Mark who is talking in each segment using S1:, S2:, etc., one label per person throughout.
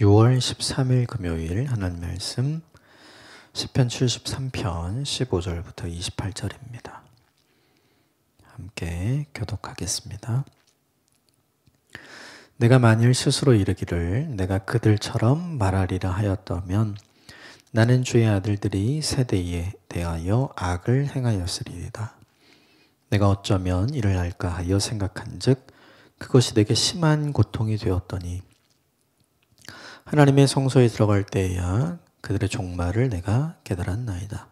S1: 6월 13일 금요일 하나님 말씀 시편 73편 15절부터 28절입니다. 함께 교독하겠습니다. 내가 만일 스스로 이르기를 내가 그들처럼 말하리라 하였다면 나는 주의 아들들이 세대에 대하여 악을 행하였으리이다. 내가 어쩌면 이를 할까 하여 생각한즉 그것이 내게 심한 고통이 되었더니 하나님의 성소에 들어갈 때에야 그들의 종말을 내가 깨달았나이다.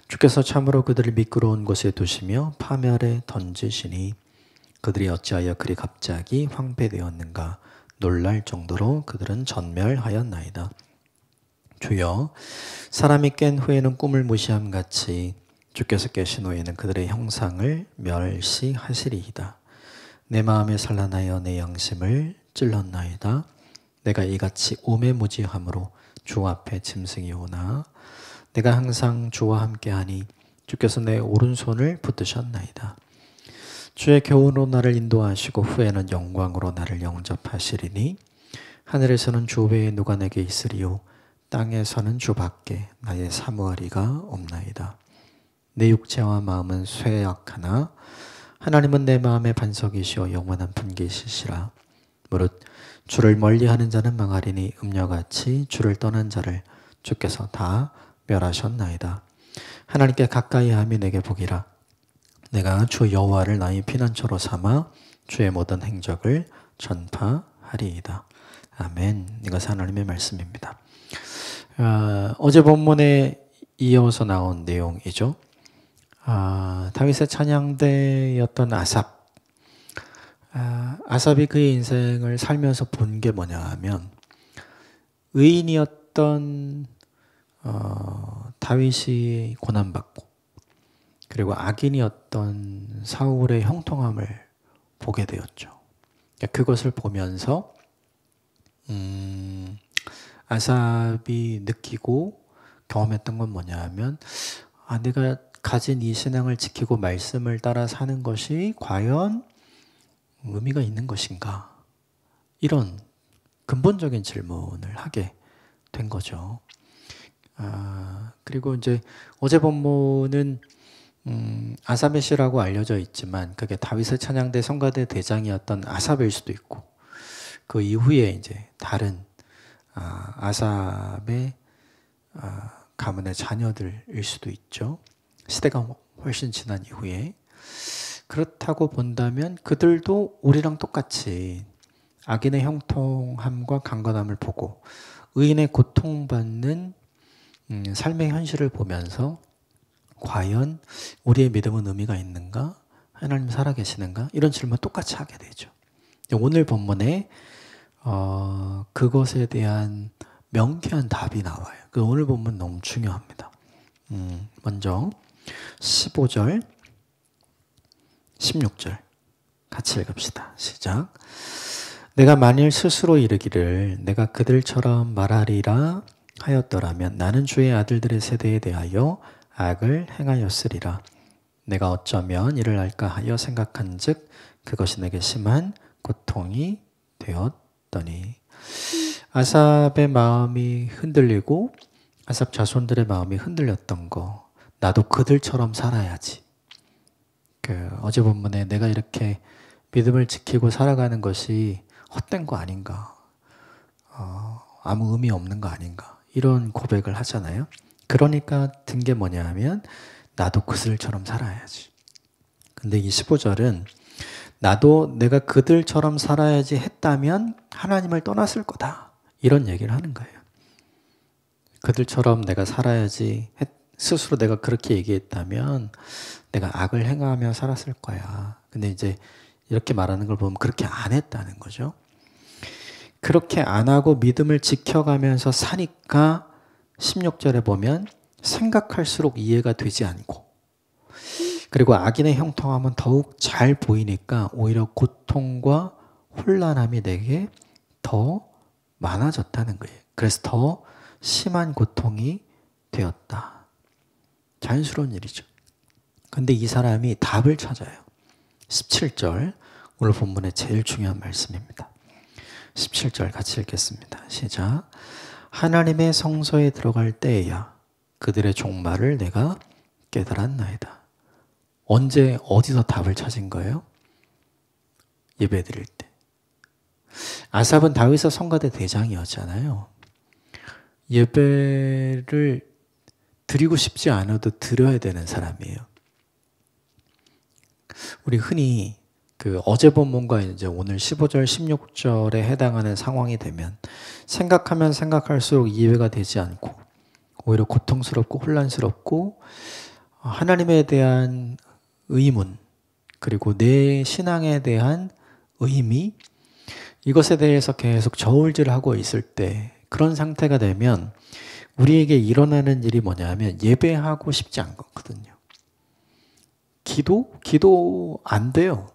S1: 주께서 참으로 그들을 미끄러운 곳에 두시며 파멸에 던지시니 그들이 어찌하여 그리 갑자기 황폐되었는가 놀랄 정도로 그들은 전멸하였나이다. 주여, 사람이 깬 후에는 꿈을 무시함같이 주께서 깨신 후에는 그들의 형상을 멸시하시리이다. 내 마음에 산란하여 내 양심을 찔렀나이다. 내가 이같이 오매무지함으로 주 앞에 짐승이 오나 내가 항상 주와 함께하니 주께서 내 오른손을 붙드셨나이다. 주의 교훈으로 나를 인도하시고 후에는 영광으로 나를 영접하시리니 하늘에서는 주 외에 누가 내게 있으리요 땅에서는 주밖에 나의 사모하리가 없나이다. 내 육체와 마음은 쇠약하나 하나님은 내 마음의 반석이시오 영원한 분계시시라. 무릇 주를 멀리하는 자는 망하리니 음녀같이 주를 떠난 자를 주께서 다 멸하셨나이다. 하나님께 가까이 함이 내게 복이라. 내가 주 여호와를 나의 피난처로 삼아 주의 모든 행적을 전파하리이다. 아멘. 이것은 하나님의 말씀입니다. 어제 본문에 이어서 나온 내용이죠. 다윗의 찬양대였던 아삽이 그의 인생을 살면서 본 게 뭐냐 하면 의인이었던 다윗이 고난받고 그리고 악인이었던 사울의 형통함을 보게 되었죠. 그것을 보면서 아삽이 느끼고 경험했던 건 뭐냐 하면 내가 가진 이 신앙을 지키고 말씀을 따라 사는 것이 과연 의미가 있는 것인가? 이런 근본적인 질문을 하게 된 거죠. 그리고 이제 어제 본문은 아삽의 시라고 알려져 있지만 그게 다윗의 찬양대 성가대 대장이었던 아삽일 수도 있고 그 이후에 이제 다른 아삽의 가문의 자녀들일 수도 있죠. 시대가 훨씬 지난 이후에. 그렇다고 본다면 그들도 우리랑 똑같이 악인의 형통함과 강건함을 보고 의인의 고통받는 삶의 현실을 보면서 과연 우리의 믿음은 의미가 있는가? 하나님 살아계시는가? 이런 질문 똑같이 하게 되죠. 오늘 본문에 그것에 대한 명쾌한 답이 나와요. 오늘 본문 너무 중요합니다. 먼저 15절 16절 같이 읽읍시다. 시작. 내가 만일 스스로 이르기를 내가 그들처럼 말하리라 하였더라면 나는 주의 아들들의 세대에 대하여 악을 행하였으리라. 내가 어쩌면 이를 할까 하여 생각한즉 그것이 내게 심한 고통이 되었더니. 아삽의 마음이 흔들리고 아삽 자손들의 마음이 흔들렸던 거, 나도 그들처럼 살아야지. 어제 본문에 내가 이렇게 믿음을 지키고 살아가는 것이 헛된 거 아닌가, 아무 의미 없는 거 아닌가, 이런 고백을 하잖아요. 그러니까 든 게 뭐냐 하면 나도 그들처럼 살아야지. 근데 이 15절은 나도 내가 그들처럼 살아야지 했다면 하나님을 떠났을 거다, 이런 얘기를 하는 거예요. 그들처럼 내가 살아야지 스스로 내가 그렇게 얘기했다면 내가 악을 행하며 살았을 거야. 근데 이제 이렇게 말하는 걸 보면 그렇게 안 했다는 거죠. 그렇게 안 하고 믿음을 지켜가면서 사니까 16절에 보면 생각할수록 이해가 되지 않고, 그리고 악인의 형통함은 더욱 잘 보이니까 오히려 고통과 혼란함이 내게 더 많아졌다는 거예요. 그래서 더 심한 고통이 되었다. 자연스러운 일이죠. 근데 이 사람이 답을 찾아요. 17절, 오늘 본문의 제일 중요한 말씀입니다. 17절 같이 읽겠습니다. 시작. 하나님의 성소에 들어갈 때에야 그들의 종말을 내가 깨달았나이다. 언제 어디서 답을 찾은 거예요? 예배 드릴 때. 아삽은 다윗의 성가대 대장이었잖아요. 예배를 드리고 싶지 않아도 드려야 되는 사람이에요. 우리 흔히 그 어제 본문과 이제 오늘 15절, 16절에 해당하는 상황이 되면 생각하면 생각할수록 이해가 되지 않고 오히려 고통스럽고 혼란스럽고 하나님에 대한 의문 그리고 내 신앙에 대한 의미 이것에 대해서 계속 저울질하고 있을 때 그런 상태가 되면 우리에게 일어나는 일이 뭐냐면 예배하고 싶지 않거든요. 기도 안 돼요.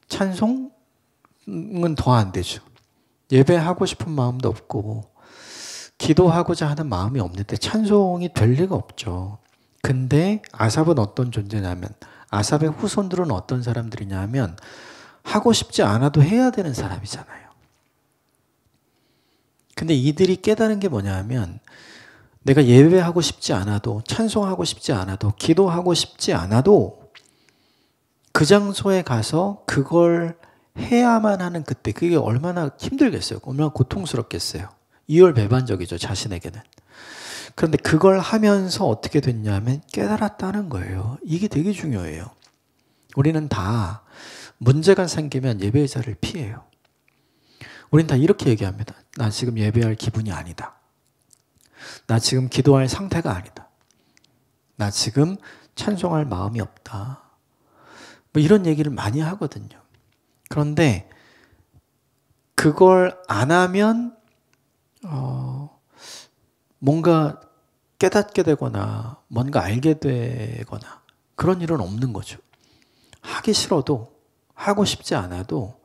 S1: 찬송은 더 안 되죠. 예배하고 싶은 마음도 없고 기도하고자 하는 마음이 없는데 찬송이 될 리가 없죠. 근데 아삽은 어떤 존재냐면 아삽의 후손들은 어떤 사람들이냐면 하고 싶지 않아도 해야 되는 사람이잖아요. 근데 이들이 깨달은 게 뭐냐면 내가 예배하고 싶지 않아도 찬송하고 싶지 않아도 기도하고 싶지 않아도 그 장소에 가서 그걸 해야만 하는 그때 그게 얼마나 힘들겠어요. 얼마나 고통스럽겠어요. 이율배반적이죠. 자신에게는. 그런데 그걸 하면서 어떻게 됐냐면 깨달았다는 거예요. 이게 되게 중요해요. 우리는 다 문제가 생기면 예배의 자리를 피해요. 우린 다 이렇게 얘기합니다. 나 지금 예배할 기분이 아니다. 나 지금 기도할 상태가 아니다. 나 지금 찬송할 마음이 없다. 뭐 이런 얘기를 많이 하거든요. 그런데 그걸 안 하면 뭔가 깨닫게 되거나 뭔가 알게 되거나 그런 일은 없는 거죠. 하기 싫어도 하고 싶지 않아도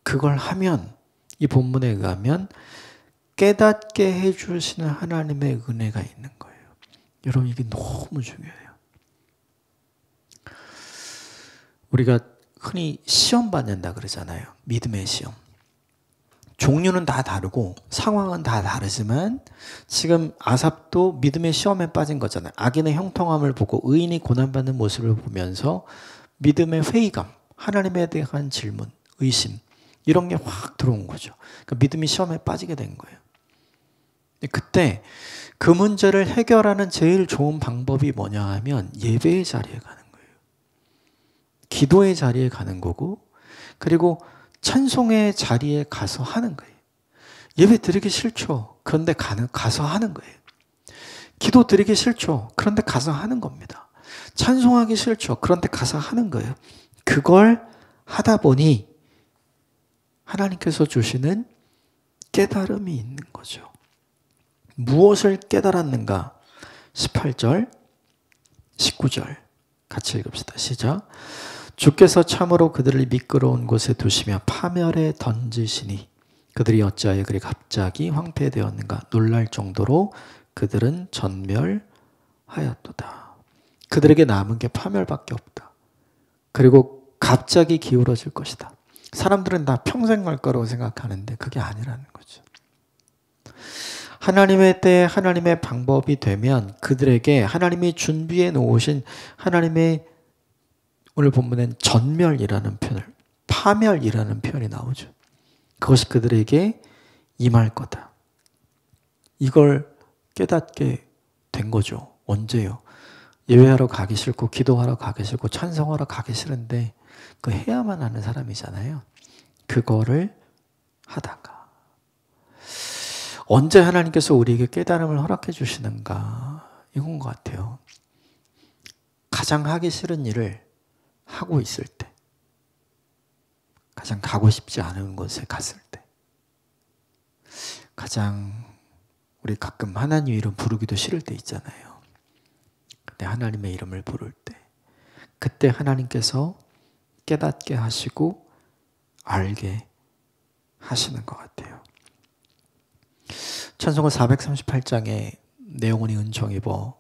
S1: 그걸 하면 이 본문에 의하면 깨닫게 해주시는 하나님의 은혜가 있는 거예요. 여러분 이게 너무 중요해요. 우리가 흔히 시험 받는다 그러잖아요. 믿음의 시험. 종류는 다 다르고 상황은 다 다르지만 지금 아삽도 믿음의 시험에 빠진 거잖아요. 악인의 형통함을 보고 의인이 고난받는 모습을 보면서 믿음의 회의감, 하나님에 대한 질문, 의심 이런 게 확 들어온 거죠. 그러니까 믿음이 시험에 빠지게 된 거예요. 그때 그 문제를 해결하는 제일 좋은 방법이 뭐냐 하면 예배의 자리에 가는 거예요. 기도의 자리에 가는 거고 그리고 찬송의 자리에 가서 하는 거예요. 예배 드리기 싫죠. 그런데 가서 하는 거예요. 기도 드리기 싫죠. 그런데 가서 하는 겁니다. 찬송하기 싫죠. 그런데 가서 하는 거예요. 그걸 하다 보니 하나님께서 주시는 깨달음이 있는 거죠. 무엇을 깨달았는가? 18절, 19절 같이 읽읍시다. 시작. 주께서 참으로 그들을 미끄러운 곳에 두시며 파멸에 던지시니 그들이 어찌하여 그리 갑자기 황폐되었는가? 놀랄 정도로 그들은 전멸하였도다. 그들에게 남은 게 파멸밖에 없다. 그리고 갑자기 기울어질 것이다. 사람들은 다 평생 갈 거라고 생각하는데 그게 아니라는 거죠. 하나님의 때에 하나님의 방법이 되면 그들에게 하나님이 준비해 놓으신 하나님의 오늘 본문엔 전멸이라는 표현을 파멸이라는 표현이 나오죠. 그것이 그들에게 임할 거다. 이걸 깨닫게 된 거죠. 언제요? 예배하러 가기 싫고 기도하러 가기 싫고 찬송하러 가기 싫은데 그 해야만 하는 사람이잖아요. 그거를 하다가 언제 하나님께서 우리에게 깨달음을 허락해 주시는가 이건 것 같아요. 가장 하기 싫은 일을 하고 있을 때 가장 가고 싶지 않은 곳에 갔을 때 가장 우리 가끔 하나님 이름 부르기도 싫을 때 있잖아요. 근데 하나님의 이름을 부를 때 그때 하나님께서 깨닫게 하시고 알게 하시는 것 같아요. 찬송가 438장에 내용은이 은총입어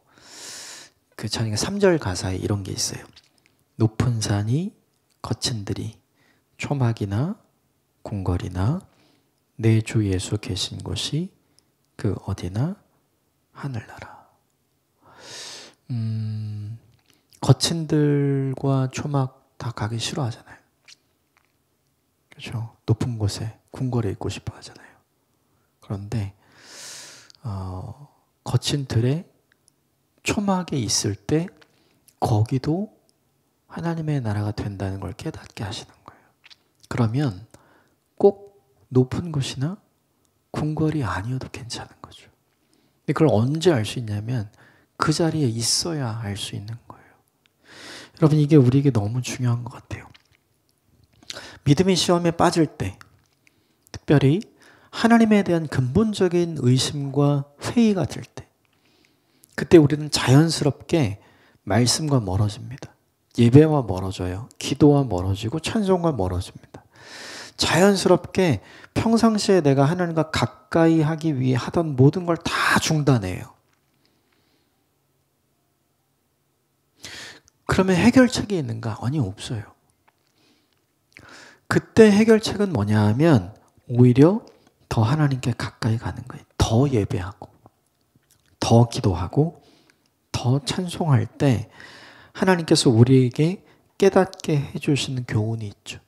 S1: 그 찬양의 3절 가사에 이런 게 있어요. 높은 산이 거친 들이 초막이나 궁궐이나 내 주 예수 계신 곳이 그 어디나 하늘나라. 거친들과 초막 다 가기 싫어하잖아요. 그렇죠? 높은 곳에 궁궐에 있고 싶어 하잖아요. 그런데 거친 들에 초막에 있을 때 거기도 하나님의 나라가 된다는 걸 깨닫게 하시는 거예요. 그러면 꼭 높은 곳이나 궁궐이 아니어도 괜찮은 거죠. 근데 그걸 언제 알 수 있냐면 그 자리에 있어야 알 수 있는 거예요. 여러분, 이게 우리에게 너무 중요한 것 같아요. 믿음의 시험에 빠질 때, 특별히 하나님에 대한 근본적인 의심과 회의가 들 때, 그때 우리는 자연스럽게 말씀과 멀어집니다. 예배와 멀어져요. 기도와 멀어지고 찬송과 멀어집니다. 자연스럽게 평상시에 내가 하나님과 가까이 하기 위해 하던 모든 걸 다 중단해요. 그러면 해결책이 있는가? 아니, 없어요. 그때 해결책은 뭐냐 하면 오히려 더 하나님께 가까이 가는 거예요. 더 예배하고, 더 기도하고, 더 찬송할 때 하나님께서 우리에게 깨닫게 해주시는 교훈이 있죠.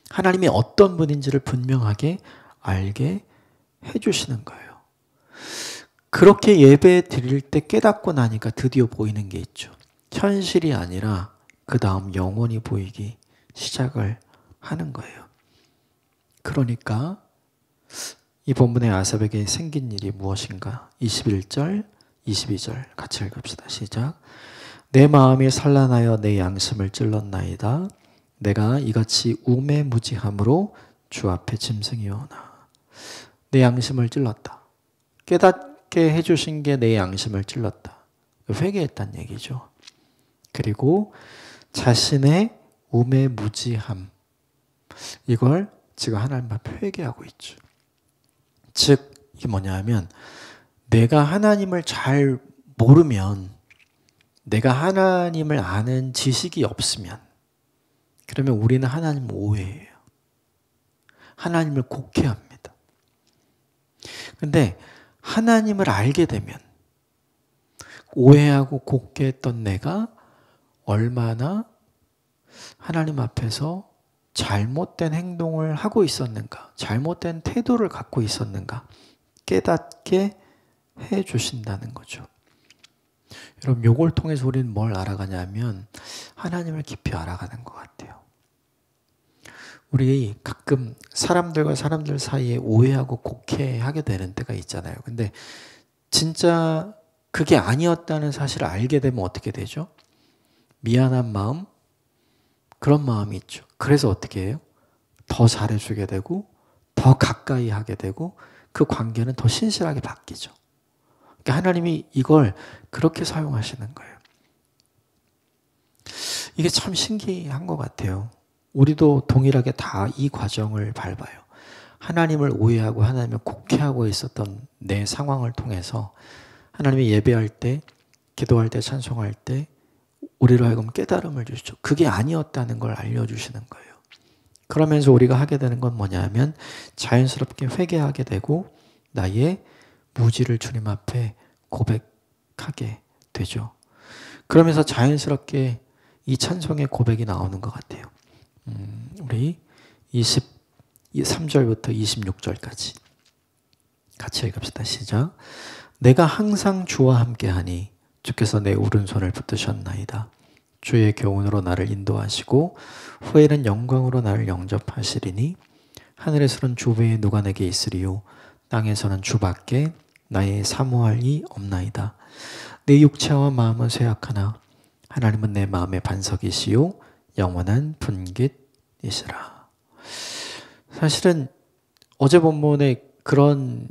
S1: 하나님이 어떤 분인지를 분명하게 알게 해주시는 거예요. 그렇게 예배 드릴 때 깨닫고 나니까 드디어 보이는 게 있죠. 현실이 아니라 그 다음 영원히 보이기 시작을 하는 거예요. 그러니까 이 본문의 아삽에게 생긴 일이 무엇인가? 21절, 22절 같이 읽읍시다. 시작. 내 마음이 산란하여 내 양심을 찔렀나이다. 내가 이같이 우매무지함으로 주 앞에 짐승이오나. 내 양심을 찔렀다. 깨닫게 해주신 게 내 양심을 찔렀다. 회개했다는 얘기죠. 그리고 자신의 우매무지함, 이걸 지금 하나님 앞에 회개하고 있죠. 즉 이게 뭐냐 하면 내가 하나님을 잘 모르면, 내가 하나님을 아는 지식이 없으면, 그러면 우리는 하나님을 오해해요. 하나님을 곡해합니다. 근데 하나님을 알게 되면 오해하고 곡해했던 내가 얼마나 하나님 앞에서 잘못된 행동을 하고 있었는가, 잘못된 태도를 갖고 있었는가 깨닫게 해 주신다는 거죠. 여러분, 요걸 통해서 우리는 뭘 알아가냐면 하나님을 깊이 알아가는 것 같아요. 우리 가끔 사람들과 사람들 사이에 오해하고 곡해하게 되는 때가 있잖아요. 근데 진짜 그게 아니었다는 사실을 알게 되면 어떻게 되죠? 미안한 마음, 그런 마음이 있죠. 그래서 어떻게 해요? 더 잘해주게 되고 더 가까이 하게 되고 그 관계는 더 신실하게 바뀌죠. 그러니까 하나님이 이걸 그렇게 사용하시는 거예요. 이게 참 신기한 것 같아요. 우리도 동일하게 다 이 과정을 밟아요. 하나님을 오해하고 하나님을 곡해하고 있었던 내 상황을 통해서 하나님이 예배할 때, 기도할 때, 찬송할 때 우리로 하여금 깨달음을 주시죠. 그게 아니었다는 걸 알려주시는 거예요. 그러면서 우리가 하게 되는 건 뭐냐 하면 자연스럽게 회개하게 되고 나의 무지를 주님 앞에 고백하게 되죠. 그러면서 자연스럽게 이 찬송의 고백이 나오는 것 같아요. 우리 23절부터 26절까지 같이 읽읍시다. 시작. 내가 항상 주와 함께하니 주께서 내 오른손을 붙드셨나이다. 주의 교훈으로 나를 인도하시고 후에는 영광으로 나를 영접하시리니 하늘에서는 주 외에 누가 내게 있으리요 땅에서는 주밖에 나의 사모할 이 없나이다. 내 육체와 마음은 쇠약하나 하나님은 내 마음의 반석이시요 영원한 분깃이시라. 사실은 어제 본문에 그런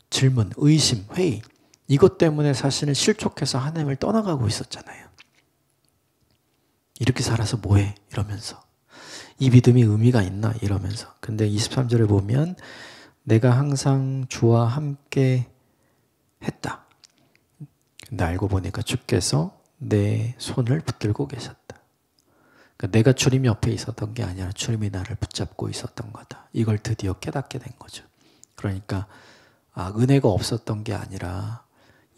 S1: 질문, 의심, 회의, 이것 때문에 사실은 실족해서 하나님을 떠나가고 있었잖아요. 이렇게 살아서 뭐해? 이러면서. 이 믿음이 의미가 있나? 이러면서. 근데 23절을 보면 내가 항상 주와 함께 했다. 근데 알고 보니까 주께서 내 손을 붙들고 계셨다. 그러니까 내가 주님 옆에 있었던 게 아니라 주님이 나를 붙잡고 있었던 거다. 이걸 드디어 깨닫게 된 거죠. 그러니까 은혜가 없었던 게 아니라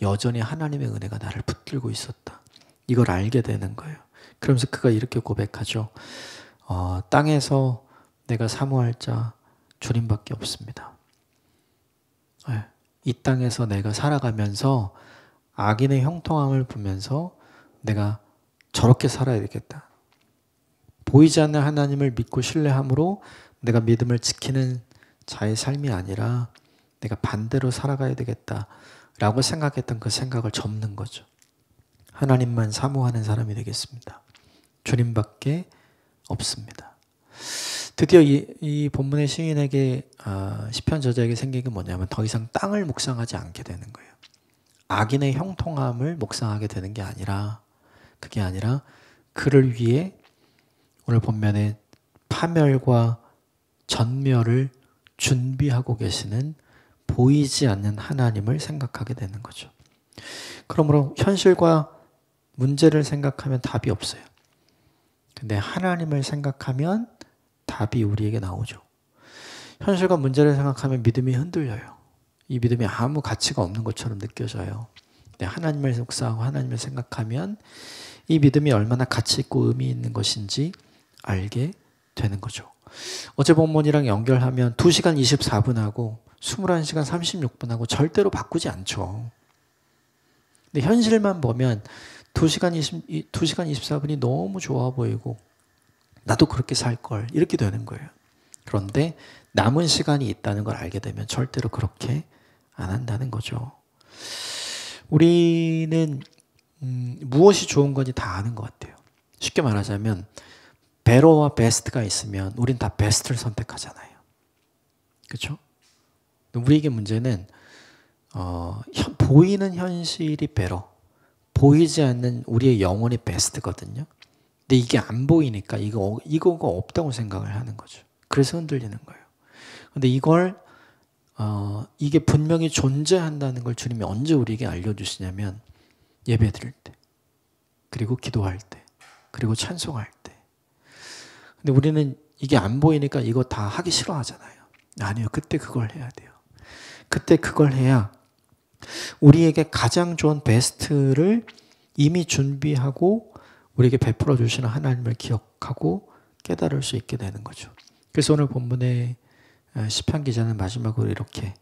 S1: 여전히 하나님의 은혜가 나를 붙들고 있었다. 이걸 알게 되는 거예요. 그러면서 그가 이렇게 고백하죠. 땅에서 내가 사모할 자 주님밖에 없습니다. 이 땅에서 내가 살아가면서 악인의 형통함을 보면서 내가 저렇게 살아야 되겠다. 보이지 않는 하나님을 믿고 신뢰함으로 내가 믿음을 지키는 자의 삶이 아니라 내가 반대로 살아가야 되겠다라고 생각했던 그 생각을 접는 거죠. 하나님만 사모하는 사람이 되겠습니다. 주님밖에 없습니다. 드디어 이 본문의 시인에게 시편 저자에게 생긴 게 뭐냐면 더 이상 땅을 묵상하지 않게 되는 거예요. 악인의 형통함을 묵상하게 되는 게 아니라 그게 아니라 그를 위해 오늘 본면에 파멸과 전멸을 준비하고 계시는 보이지 않는 하나님을 생각하게 되는 거죠. 그러므로 현실과 문제를 생각하면 답이 없어요. 근데 하나님을 생각하면 답이 우리에게 나오죠. 현실과 문제를 생각하면 믿음이 흔들려요. 이 믿음이 아무 가치가 없는 것처럼 느껴져요. 근데 하나님을 묵상하고 하나님을 생각하면 이 믿음이 얼마나 가치 있고 의미 있는 것인지 알게 되는 거죠. 어제 본문이랑 연결하면 2시간 24분하고 21시간 36분하고 절대로 바꾸지 않죠. 근데 현실만 보면 2시간 24분이 너무 좋아 보이고 나도 그렇게 살 걸 이렇게 되는 거예요. 그런데 남은 시간이 있다는 걸 알게 되면 절대로 그렇게 안 한다는 거죠. 우리는 무엇이 좋은 건지 다 아는 것 같아요. 쉽게 말하자면 베러와 베스트가 있으면 우린 다 베스트를 선택하잖아요. 그렇죠? 우리에게 문제는 보이는 현실이 베러, 보이지 않는 우리의 영혼이 베스트거든요. 근데 이게 안 보이니까 이거가 없다고 생각을 하는 거죠. 그래서 흔들리는 거예요. 근데 이게 분명히 존재한다는 걸 주님이 언제 우리에게 알려주시냐면 예배 드릴 때, 그리고 기도할 때, 그리고 찬송할 때. 근데 우리는 이게 안 보이니까 이거 다 하기 싫어하잖아요. 아니요, 그때 그걸 해야 돼요. 그때 그걸 해야 우리에게 가장 좋은 베스트를 이미 준비하고 우리에게 베풀어 주시는 하나님을 기억하고 깨달을 수 있게 되는 거죠. 그래서 오늘 본문의 시편 기자는 마지막으로 이렇게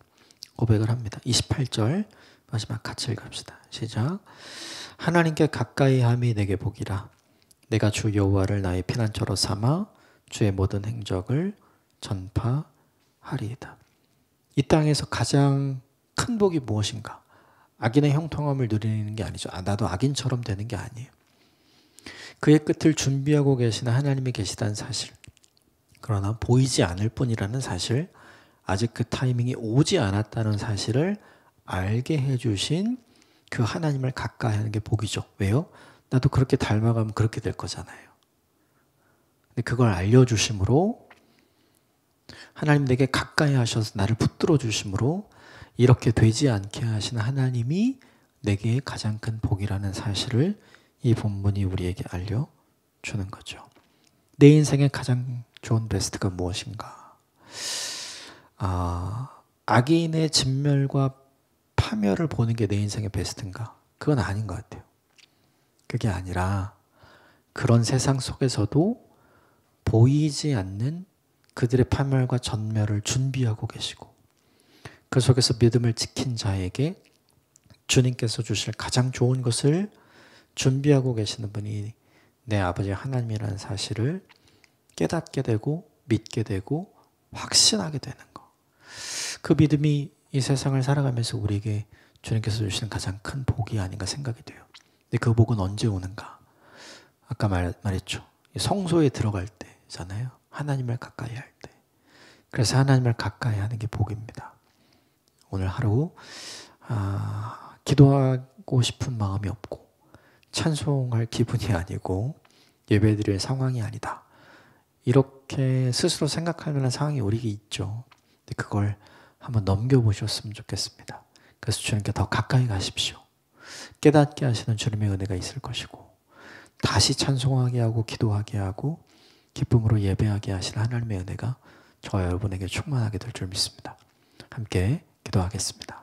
S1: 고백을 합니다. 28절 마지막 같이 읽읍시다. 시작. 하나님께 가까이 함이 내게 복이라. 내가 주 여호와를 나의 피난처로 삼아 주의 모든 행적을 전파하리이다. 이 땅에서 가장 큰 복이 무엇인가? 악인의 형통함을 누리는 게 아니죠. 나도 악인처럼 되는 게 아니에요. 그의 끝을 준비하고 계시는 하나님이 계시다는 사실. 그러나 보이지 않을 뿐이라는 사실, 아직 그 타이밍이 오지 않았다는 사실을 알게 해주신 그 하나님을 가까이 하는 게 복이죠. 왜요? 나도 그렇게 닮아가면 그렇게 될 거잖아요. 근데 그걸 알려주심으로 하나님 내게 가까이 하셔서 나를 붙들어 주심으로 이렇게 되지 않게 하시는 하나님이 내게 가장 큰 복이라는 사실을 이 본문이 우리에게 알려주는 거죠. 내 인생의 가장 좋은 베스트가 무엇인가? 악인의 진멸과 파멸을 보는 게 내 인생의 베스트인가? 그건 아닌 것 같아요. 그게 아니라 그런 세상 속에서도 보이지 않는 그들의 파멸과 전멸을 준비하고 계시고 그 속에서 믿음을 지킨 자에게 주님께서 주실 가장 좋은 것을 준비하고 계시는 분이 내 아버지 하나님이라는 사실을 깨닫게 되고 믿게 되고 확신하게 되는 거. 그 믿음이 이 세상을 살아가면서 우리에게 주님께서 주시는 가장 큰 복이 아닌가 생각이 돼요. 근데 그 복은 언제 오는가? 아까 말했죠. 성소에 들어갈 때잖아요. 하나님을 가까이 할 때. 그래서 하나님을 가까이 하는 게 복입니다. 오늘 하루 기도하고 싶은 마음이 없고 찬송할 기분이 아니고 예배드릴 상황이 아니다. 이렇게 스스로 생각하는 상황이 우리에게 있죠. 근데 그걸 한번 넘겨보셨으면 좋겠습니다. 그래서 주님께 더 가까이 가십시오. 깨닫게 하시는 주님의 은혜가 있을 것이고 다시 찬송하게 하고 기도하게 하고 기쁨으로 예배하게 하신 하나님의 은혜가 저와 여러분에게 충만하게 될 줄 믿습니다. 함께 기도하겠습니다.